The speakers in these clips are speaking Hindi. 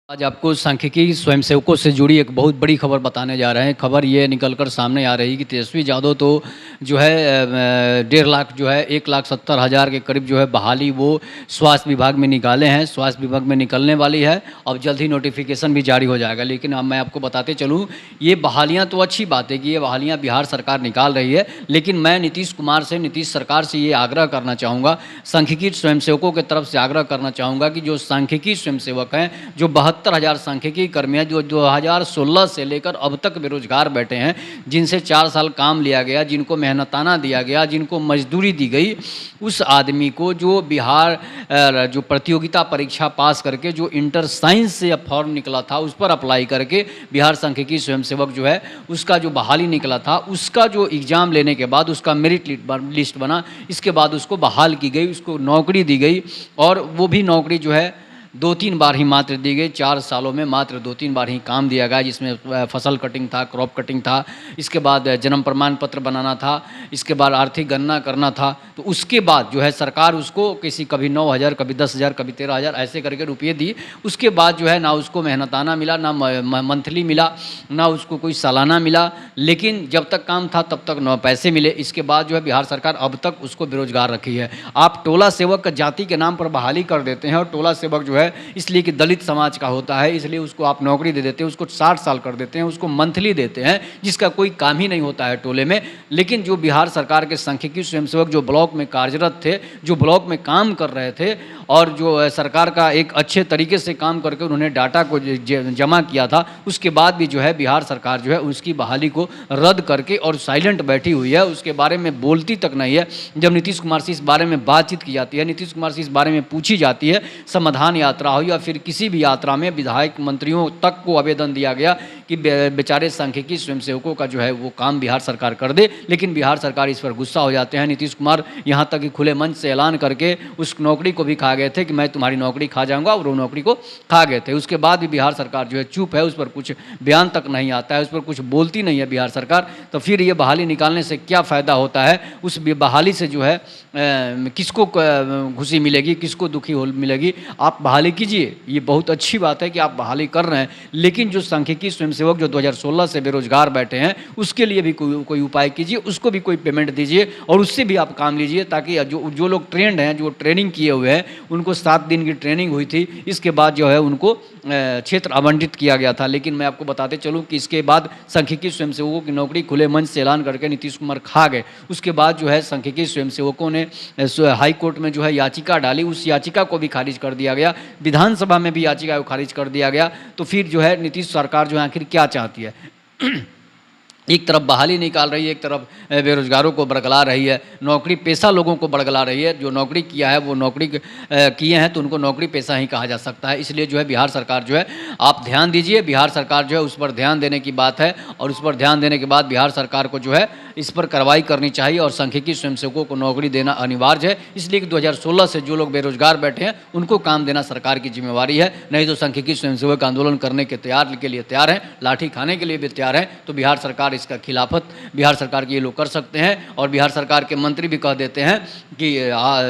आज आपको सांख्यिकी स्वयंसेवकों से जुड़ी एक बहुत बड़ी खबर बताने जा रहे हैं। खबर ये निकलकर सामने आ रही है कि तेजस्वी यादव तो जो है 1.5 लाख जो है 1,70,000 के करीब जो है बहाली वो स्वास्थ्य विभाग में निकाले हैं। स्वास्थ्य विभाग में निकलने वाली है। अब जल्द ही नोटिफिकेशन भी जारी हो जाएगा। लेकिन अब मैं आपको बताते चलूँ, ये बहालियाँ तो अच्छी बात है कि ये बहालियाँ बिहार सरकार निकाल रही है, लेकिन मैं नीतीश सरकार से ये आग्रह करना चाहूँगा, सांख्यिकी स्वयंसेवकों की तरफ से आग्रह करना चाहूँगा कि जो सांख्यिकी स्वयंसेवक हैं, जो 72,000 सांख्यिकी कर्मी हैं, जो 2016 से लेकर अब तक बेरोजगार बैठे हैं, जिनसे 4 साल काम लिया गया, जिनको मेहनताना दिया गया, जिनको मजदूरी दी गई, उस आदमी को जो बिहार जो प्रतियोगिता परीक्षा पास करके जो इंटर साइंस से फॉर्म निकला था उस पर अप्लाई करके बिहार सांख्यिकी स्वयंसेवक जो है उसका जो बहाली निकला था, उसका जो एग्ज़ाम लेने के बाद उसका मेरिट लिस्ट बना, इसके बाद उसको बहाल की गई, उसको नौकरी दी गई। और वो भी नौकरी जो है 2-3 बार ही मात्र दी गई। 4 सालों में मात्र 2-3 बार ही काम दिया गया, जिसमें फसल कटिंग था, क्रॉप कटिंग था, इसके बाद जन्म प्रमाण पत्र बनाना था, इसके बाद आर्थिक गणना करना था। तो उसके बाद जो है सरकार उसको कभी 9,000, कभी 10,000, कभी 13,000 ऐसे करके रुपये दी। उसके बाद जो है ना उसको मेहनताना मिला, ना मंथली मिला, ना उसको कोई सालाना मिला, लेकिन जब तक काम था तब तक 9 पैसे मिले। इसके बाद जो है बिहार सरकार अब तक उसको बेरोजगार रखी है। आप टोला सेवक जाति के नाम पर बहाली कर देते हैं, और टोला सेवक जो है इसलिए कि दलित समाज का होता है, इसलिए उसको आप नौकरी दे देते हैं, उसको 60 साल कर देते हैं, उसको मंथली देते हैं, जिसका कोई काम ही नहीं होता है टोले में। लेकिन जो बिहार सरकार के सांख्यिकी स्वयंसेवक जो ब्लॉक में कार्यरत थे, जो ब्लॉक में काम कर रहे थे, और जो सरकार का एक अच्छे तरीके से काम करके उन्होंने डाटा को जमा किया था, उसके बाद भी जो है बिहार सरकार जो है उसकी बहाली को रद्द करके और साइलेंट बैठी हुई है, उसके बारे में बोलती तक नहीं है। जब नीतीश कुमार से इस बारे में बातचीत की जाती है, नीतीश कुमार से इस बारे में पूछी जाती है, समाधान यात्रा हो या फिर किसी भी यात्रा में विधायक मंत्रियों तक को आवेदन दिया गया कि बेचारे सांख्यिकी स्वयंसेवकों का जो है वो काम बिहार सरकार कर दे, लेकिन बिहार सरकार इस पर गुस्सा हो जाते हैं। नीतीश कुमार यहाँ तक कि खुले मंच से ऐलान करके उस नौकरी को भी खा गए थे कि मैं तुम्हारी नौकरी खा जाऊंगा, और वो नौकरी को खा गए थे। उसके बाद भी बिहार सरकार जो है चुप है, उस पर कुछ बयान तक नहीं आता है, उस पर कुछ बोलती नहीं है बिहार सरकार। तो फिर ये बहाली निकालने से क्या फ़ायदा होता है? उस बहाली से जो है किसको खुशी मिलेगी, किसको दुखी मिलेगी? आप बहाली कीजिए, ये बहुत अच्छी बात है कि आप बहाली कर रहे हैं, लेकिन जो सांख्यिकी स्वयंसेवक जो 2016 से बेरोजगार बैठे हैं उसके लिए भी कोई उपाय कीजिए, उसको भी कोई पेमेंट दीजिए, और उससे भी आप काम लीजिए, ताकि जो लोग ट्रेंड हैं, जो ट्रेनिंग किए हुए हैं, उनको 7 दिन की ट्रेनिंग हुई थी, इसके बाद जो है उनको क्षेत्र आवंटित किया गया था। लेकिन मैं आपको बताते चलूँ कि इसके बाद सांख्यिकी स्वयंसेवकों की नौकरी खुले मंच से ऐलान करके नीतीश कुमार खा गए। उसके बाद जो है सांख्यिकी स्वयंसेवकों ने हाई कोर्ट में जो है याचिका डाली, उस याचिका को भी खारिज कर दिया गया, विधानसभा में भी याचिका को खारिज कर दिया गया। तो फिर जो है नीतीश सरकार जो है आखिर क्या चाहती है? एक तरफ बहाली निकाल रही है, एक तरफ बेरोजगारों को बरगला रही है, नौकरी पेशा लोगों को बरगला रही है। जो नौकरी किया है वो नौकरी किए हैं तो उनको नौकरी पेशा ही कहा जा सकता है। इसलिए जो है बिहार सरकार जो है आप ध्यान दीजिए, बिहार सरकार जो है उस पर ध्यान देने की बात है, और उस पर ध्यान देने के बाद बिहार सरकार को जो है इस पर कार्रवाई करनी चाहिए, और सांख्यिकी स्वयंसेवकों को नौकरी देना अनिवार्य है। इसलिए कि 2016 से जो लोग बेरोजगार बैठे हैं उनको काम देना सरकार की जिम्मेवारी है। नहीं तो सांख्यिकी स्वयंसेवक आंदोलन करने के लिए तैयार हैं, लाठी खाने के लिए भी तैयार हैं। तो बिहार सरकार इसका खिलाफत बिहार सरकार के ये लोग कर सकते हैं, और बिहार सरकार के मंत्री भी कह देते हैं कि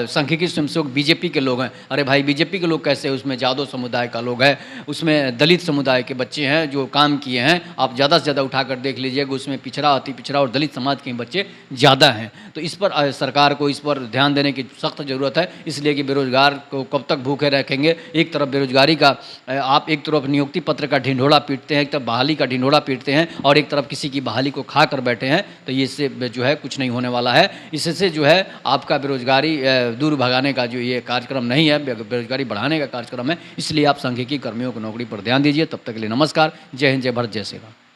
सांख्यिकी स्वयंसेवक बीजेपी के लोग हैं। अरे भाई, बीजेपी के लोग कैसे? उसमें यादव समुदाय का लोग है, उसमें दलित समुदाय के बच्चे हैं जो काम किए हैं। आप ज़्यादा से ज़्यादा उठाकर देख लीजिएगा, उसमें पिछड़ा, अति पिछड़ा और दलित समाज के बच्चे ज़्यादा हैं। तो इस पर सरकार को इस पर ध्यान देने की सख्त ज़रूरत है, इसलिए कि बेरोजगार को कब तक भूखे रखेंगे? एक तरफ बेरोजगारी का आप एक तरफ नियुक्ति पत्र का ढिंढोरा पीटते हैं, एक तरफ बहाली का ढिंढोरा पीटते हैं, और एक तरफ किसी की बहाली को खा कर बैठे हैं। तो ये इससे जो है कुछ नहीं होने वाला है। इससे जो है आपका बेरोजगारी दूर भगाने का जो ये कार्यक्रम नहीं है, बेरोजगारी बढ़ाने का कार्यक्रम है। इसलिए आप सांख्यिकी कर्मियों को नौकरी पर ध्यान दीजिए। तब तक के लिए नमस्कार। जय हिंद, जय भारत, जय श्री राम।